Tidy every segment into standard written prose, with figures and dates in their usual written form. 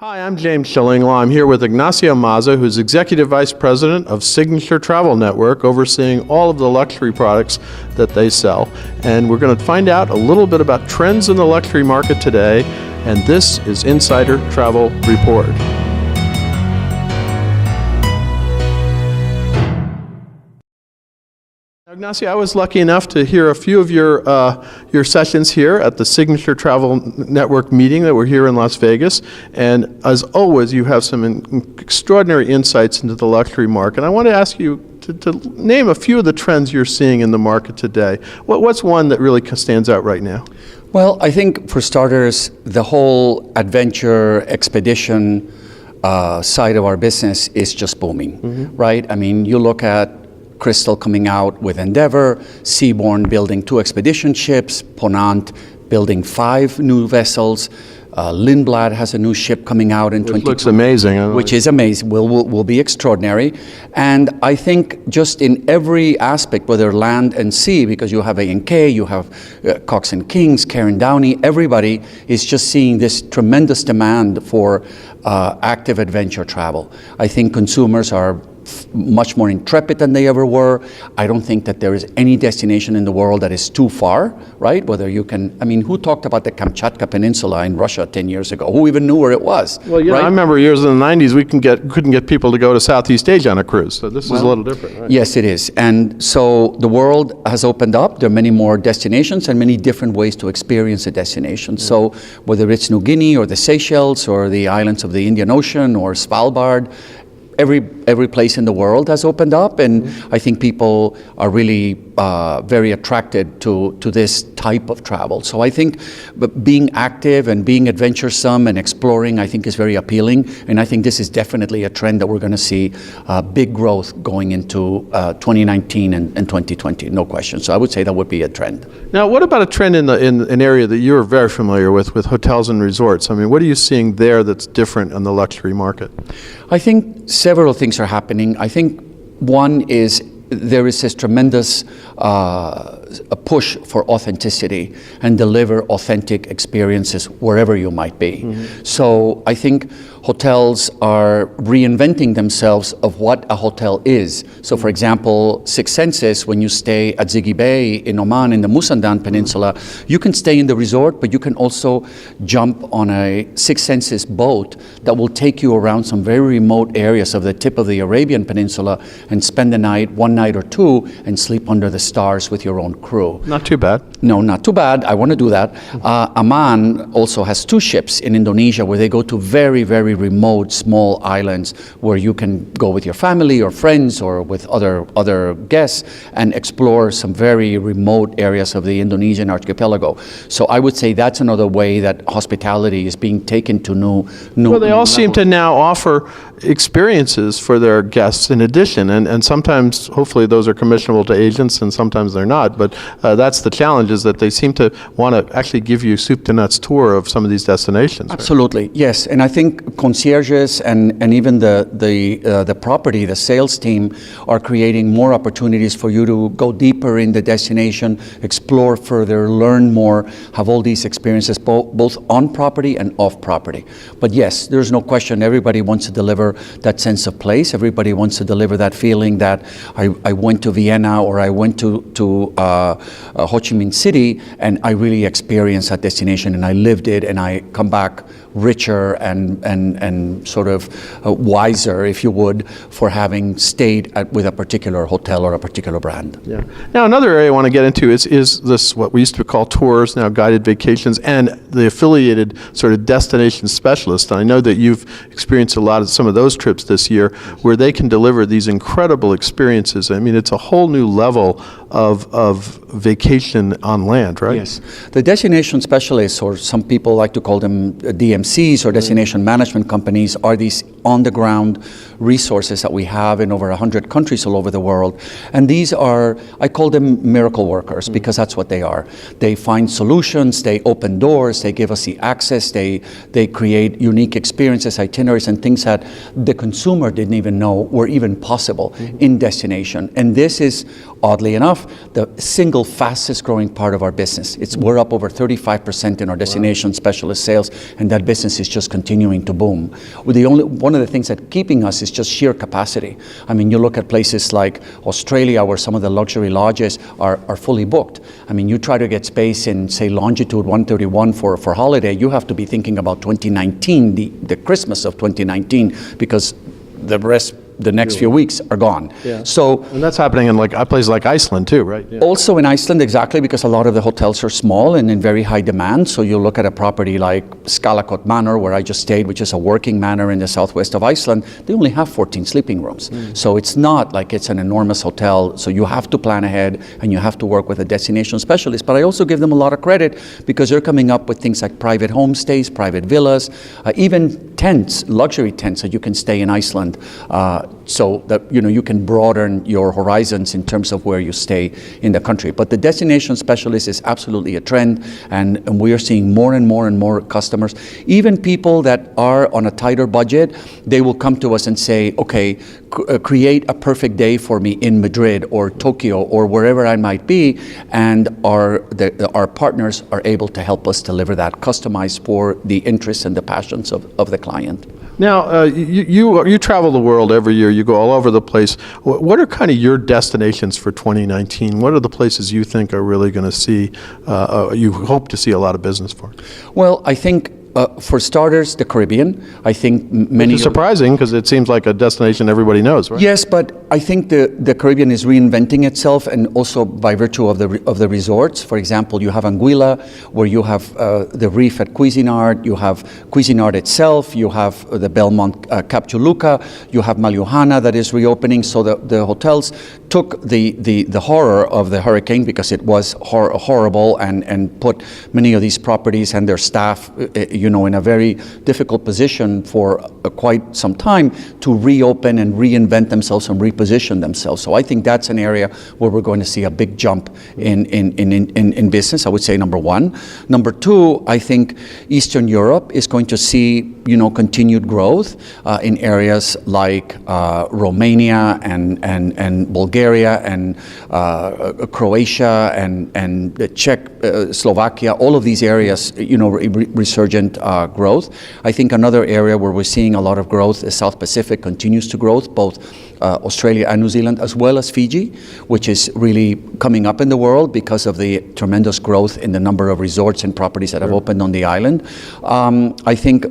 Hi, I'm James Schillinglaw. I'm here with Ignacio Maza, who's Executive Vice President of Signature Travel Network, overseeing all of the luxury products that they sell. And we're going to find out a little bit about trends in the luxury market today, and this is Insider Travel Report. Ignacio, I was lucky enough to hear a few of your sessions here at the Signature Travel Network meeting that we're here in Las Vegas. And as always, you have some extraordinary insights into the luxury market. I want to ask you to name a few of the trends you're seeing in the market today. What's one that really stands out right now? Well, I think for starters, the whole adventure expedition side of our business is just booming, right? I mean, you look at Crystal coming out with Endeavor, Seabourn building 2 expedition ships, Ponant building 5 new vessels, Lindblad has a new ship coming out in 2020. Looks amazing. Which is amazing, will be extraordinary. And I think just in every aspect, whether land and sea, because you have A&K, you have Cox and Kings, Karen Downey, everybody is just seeing this tremendous demand for active adventure travel. I think consumers are much more intrepid than they ever were. I don't think that there is any destination in the world that is too far, right? Whether you can, I mean, who talked about the Kamchatka Peninsula in Russia 10 years ago? Who even knew where it was? Well, you know, I remember years in the 90s, we couldn't get people to go to Southeast Asia on a cruise. So this is a little different, right? Yes, it is. And so the world has opened up. There are many more destinations and many different ways to experience a destination. So whether it's New Guinea or the Seychelles or the islands of the Indian Ocean or Svalbard, every place in the world has opened up, and I think people are really very attracted to this type of travel. So I think being active and being adventuresome and exploring, I think, is very appealing, and I think this is definitely a trend that we're going to see big growth going into 2019 and 2020, no question. So I would say that would be a trend. Now, what about a trend in an area that you're very familiar with hotels and resorts? I mean, what are you seeing there that's different in the luxury market? I think several things are happening. I think one is there is this tremendous a push for authenticity and deliver authentic experiences wherever you might be. So I think hotels are reinventing themselves of what a hotel is. So for example, Six Senses, when you stay at Ziggy Bay in Oman in the Musandan Peninsula, you can stay in the resort, but you can also jump on a Six Senses boat that will take you around some very remote areas of the tip of the Arabian Peninsula and spend the night, one night or two, and sleep under the stars with your own crew. Not too bad. No, not too bad. I want to do that. Amman also has 2 ships in Indonesia where they go to very, very remote, small islands where you can go with your family or friends or with other guests and explore some very remote areas of the Indonesian archipelago. So I would say that's another way that hospitality is being taken to new Well, they all seem to now offer experiences for their guests in addition, and sometimes, hopefully, those are commissionable to agents, and sometimes they're not. But that's the challenge, is that they seem to want to actually give you soup to nuts tour of some of these destinations. Absolutely, right? Yes. And I think concierges and even the property, the sales team are creating more opportunities for you to go deeper in the destination, explore further, learn more, have all these experiences both on property and off property. But yes, there's no question everybody wants to deliver that sense of place. Everybody wants to deliver that feeling that I went to Vienna or I went to Ho Chi Minh City and I really experienced that destination and I lived it and I come back richer and sort of wiser, if you would, for having stayed with a particular hotel or a particular brand. Yeah. Now, another area I want to get into is this, what we used to call tours, now guided vacations, and the affiliated sort of destination specialists. And I know that you've experienced some of those trips this year where they can deliver these incredible experiences. I mean, it's a whole new level of vacation on land, right? Yes. The destination specialists, or some people like to call them DMCs or destination management companies, are these on-the-ground resources that we have in over 100 countries all over the world. And these are, I call them miracle workers, because that's what they are. They find solutions, they open doors, they give us the access, they create unique experiences, itineraries, and things that the consumer didn't even know were even possible in destination. And this is oddly enough, the single fastest growing part of our business. We're up over 35% in our destination specialist sales, and that business is just continuing to boom. One of the things that's keeping us is just sheer capacity. I mean, you look at places like Australia, where some of the luxury lodges are fully booked. I mean, you try to get space in, say, Longitude 131 for holiday, you have to be thinking about 2019, the Christmas of 2019, because the next few weeks are gone. Yeah. So, and that's happening in like a place like Iceland too, right? Yeah. Also in Iceland, exactly, because a lot of the hotels are small and in very high demand. So you look at a property like Skallakot Manor, where I just stayed, which is a working manor in the southwest of Iceland. They only have 14 sleeping rooms. So it's not like it's an enormous hotel. So you have to plan ahead and you have to work with a destination specialist. But I also give them a lot of credit because they're coming up with things like private homestays, private villas, even tents, luxury tents that you can stay in Iceland. So that you can broaden your horizons in terms of where you stay in the country. But the destination specialist is absolutely a trend, and we are seeing more and more and more customers. Even people that are on a tighter budget, they will come to us and say, okay, create a perfect day for me in Madrid or Tokyo or wherever I might be, and our partners are able to help us deliver that, customized for the interests and the passions of the client. Now, you travel the world every year. You go all over the place. What are kind of your destinations for 2019? What are the places you think are really going to see, you hope to see a lot of business for? Well, I think for starters, the Caribbean. I think many. Which is surprising because it seems like a destination everybody knows, right? Yes, but I think the Caribbean is reinventing itself, and also by virtue of the resorts. For example, you have Anguilla, where you have the reef at Cuisinart. You have Cuisinart itself. You have the Belmont Cap Juluca. You have Maljuhana that is reopening. So the hotels took the horror of the hurricane, because it was horrible, and put many of these properties and their staff, in a very difficult position for quite some time to reopen and reinvent themselves and reposition themselves. So I think that's an area where we're going to see a big jump in business. I would say number one. Number two, I think Eastern Europe is going to see continued growth in areas like Romania and Bulgaria and Croatia and the Czech, Slovakia. All of these areas, resurgent growth. I think another area where we're seeing a lot of growth is South Pacific continues to grow, both Australia and New Zealand, as well as Fiji, which is really coming up in the world because of the tremendous growth in the number of resorts and properties that have opened on the island. I think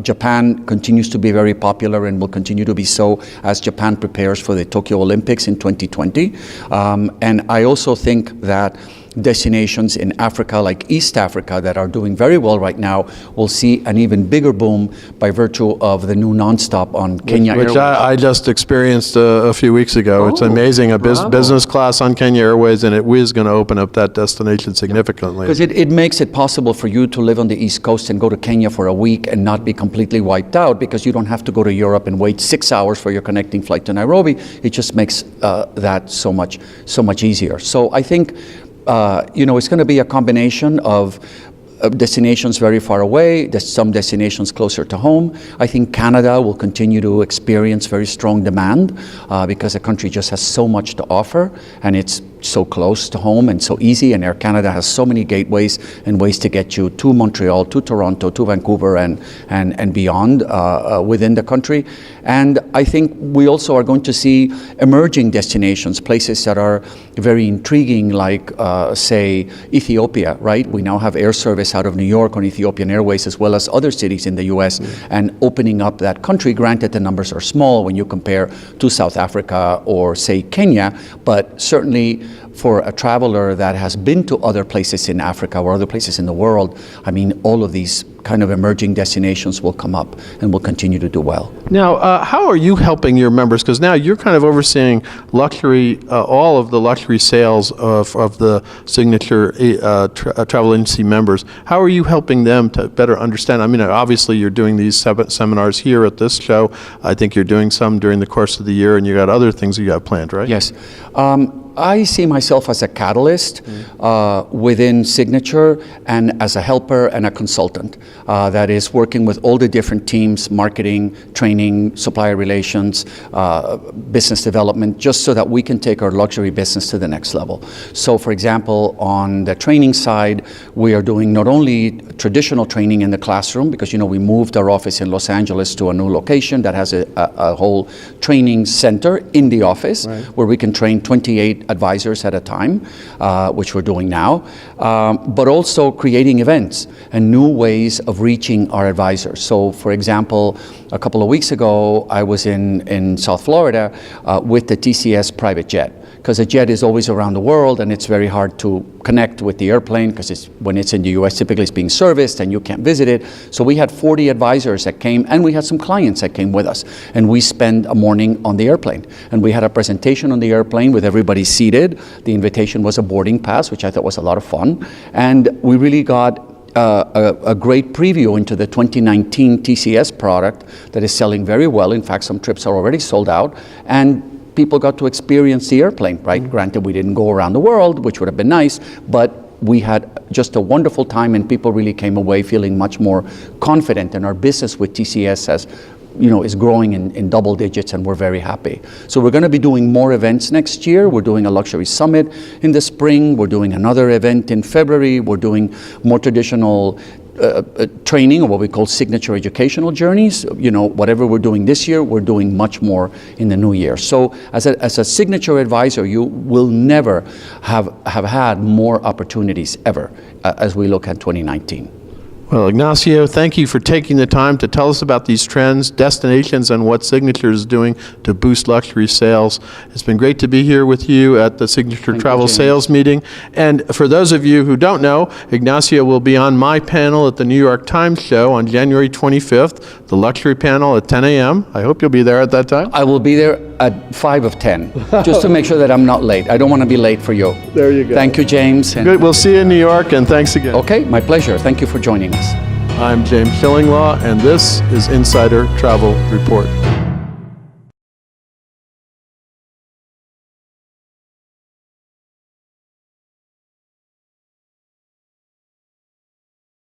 Japan continues to be very popular and will continue to be so as Japan prepares for the Tokyo Olympics in 2020. And I also think that destinations in Africa, like East Africa, that are doing very well right now, will see an even bigger boom by virtue of the new nonstop on Kenya Airways. Which I just experienced a few weeks ago. It's amazing. Business class on Kenya Airways, and it is going to open up that destination significantly. Because it makes it possible for you to live on the East Coast and go to Kenya for a week and not be completely wiped out, because you don't have to go to Europe and wait 6 hours for your connecting flight to Nairobi. It just makes that so much easier. So I think it's going to be a combination of destinations very far away, there's some destinations closer to home. I think Canada will continue to experience very strong demand because the country just has so much to offer, and it's so close to home and so easy, and Air Canada has so many gateways and ways to get you to Montreal, to Toronto, to Vancouver, and beyond within the country. And I think we also are going to see emerging destinations, places that are very intriguing, like say Ethiopia, right? We now have air service out of New York on Ethiopian Airways, as well as other cities in the US, and opening up that country. Granted, the numbers are small when you compare to South Africa or say Kenya, but certainly for a traveler that has been to other places in Africa or other places in the world, I mean, all of these kind of emerging destinations will come up and will continue to do well. Now, how are you helping your members? Because now you're kind of overseeing luxury, all of the luxury sales of the Signature travel agency members. How are you helping them to better understand? I mean, obviously you're doing these seminars here at this show. I think you're doing some during the course of the year, and you got other things you got planned, right? Yes. I see myself as a catalyst within Signature and as a helper and a consultant that is working with all the different teams, marketing, training, supplier relations, business development, just so that we can take our luxury business to the next level. So for example, on the training side, we are doing not only traditional training in the classroom, because we moved our office in Los Angeles to a new location that has a whole training center in the office, right, where we can train 28 advisors at a time, which we're doing now, but also creating events and new ways of reaching our advisors. So for example, a couple of weeks ago, I was in South Florida with the TCS private jet, because a jet is always around the world and it's very hard to connect with the airplane, because when it's in the US, typically it's being serviced and you can't visit it. So we had 40 advisors that came, and we had some clients that came with us, and we spent a morning on the airplane, and we had a presentation on the airplane with everybody seated. The invitation was a boarding pass, which I thought was a lot of fun, and we really got a great preview into the 2019 TCS product that is selling very well. In fact, some trips are already sold out, and people got to experience the airplane, right? Mm-hmm. Granted, we didn't go around the world, which would have been nice, but we had just a wonderful time, and people really came away feeling much more confident, and our business with TCS is growing in double digits, and we're very happy. So we're going to be doing more events next year. We're doing a luxury summit in the spring. We're doing another event in February. We're doing more traditional training, or what we call signature educational journeys. Whatever we're doing this year, we're doing much more in the new year. So as a signature advisor, you will never have had more opportunities ever as we look at 2019. Well, Ignacio, thank you for taking the time to tell us about these trends, destinations, and what Signature is doing to boost luxury sales. It's been great to be here with you at the Signature Travel Sales Meeting. And for those of you who don't know, Ignacio will be on my panel at the New York Times show on January 25th, the luxury panel at 10 a.m. I hope you'll be there at that time. I will be there at 5 of 10, just to make sure that I'm not late. I don't want to be late for you. There you go. Thank you, James. Good. We'll see you in New York, and thanks again. Okay, my pleasure. Thank you for joining us. I'm James Shillinglaw, and this is Insider Travel Report.